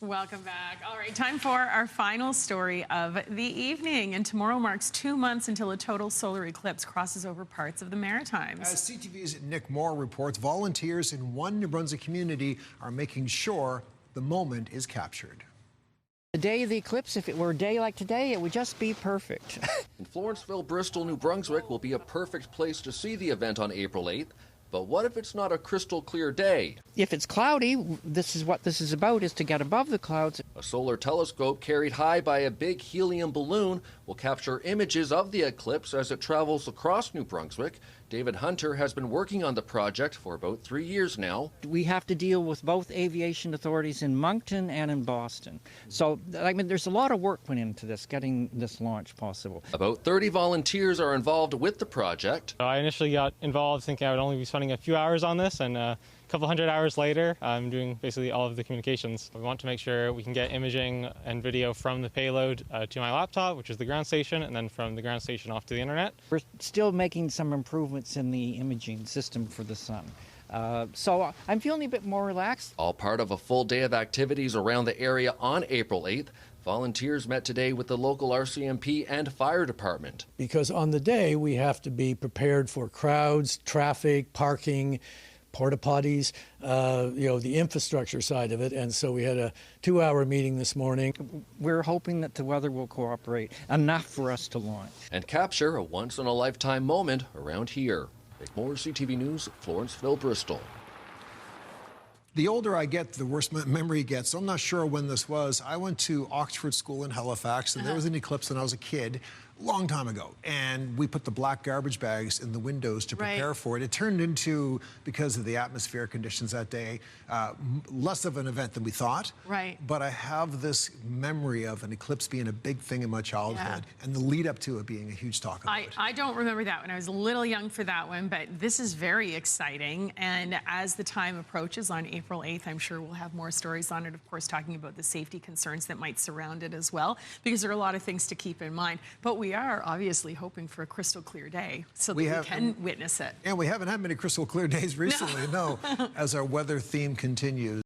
Welcome back. All right, time for our final story of the evening. And tomorrow marks 2 months until a total solar eclipse crosses over parts of the Maritimes. As CTV's Nick Moore reports, volunteers in one New Brunswick community are making sure the moment is captured. The day of the eclipse, if it were a day like today, it would just be perfect. In Florenceville, Bristol, New Brunswick will be a perfect place to see the event on April 8th. But what if it's not a crystal clear day? If it's cloudy, this is what this is about, is to get above the clouds. A solar telescope carried high by a big helium balloon will capture images of the eclipse as it travels across New Brunswick. David Hunter has been working on the project for about 3 years now. We have to deal with both aviation authorities in Moncton and in Boston. So, I mean, there's a lot of work went into this, getting this launch possible. About 30 volunteers are involved with the project. I initially got involved thinking I would only be spending a few hours on this, and a couple hundred hours later, I'm doing basically all of the communications. We want to make sure we can get imaging and video from the payload to my laptop, which is the ground station, and then from the ground station off to the internet. We're still making some improvements in the imaging system for the sun. So I'm feeling a bit more relaxed. All part of a full day of activities around the area on April 8th. Volunteers met today with the local RCMP and fire department. Because on the day, we have to be prepared for crowds, traffic, parking, porta potties, the infrastructure side of it. And so we had a 2-hour meeting this morning. We're hoping that the weather will cooperate enough for us to launch. And capture a once-in-a-lifetime moment around here. Nick Moore, CTV News, Florenceville, Bristol. The older I get, the worse my memory gets. So I'm not sure when this was. I went to Oxford School in Halifax, and there was an eclipse when I was a kid, long time ago. And we put the black garbage bags in the windows to prepare for it. It turned into, because of the atmospheric conditions that day, less of an event than we thought. Right. But I have this memory of an eclipse being a big thing in my childhood, and the lead up to it being a huge talk about it. I don't remember that one. I was a little young for that one, but this is very exciting. And as the time approaches on April 8th, I'm sure we'll have more stories on it, of course, talking about the safety concerns that might surround it as well, because there are a lot of things to keep in mind. But we are obviously hoping for a crystal clear day so that we can witness it. And we haven't had many crystal clear days recently, no, as our weather theme continues.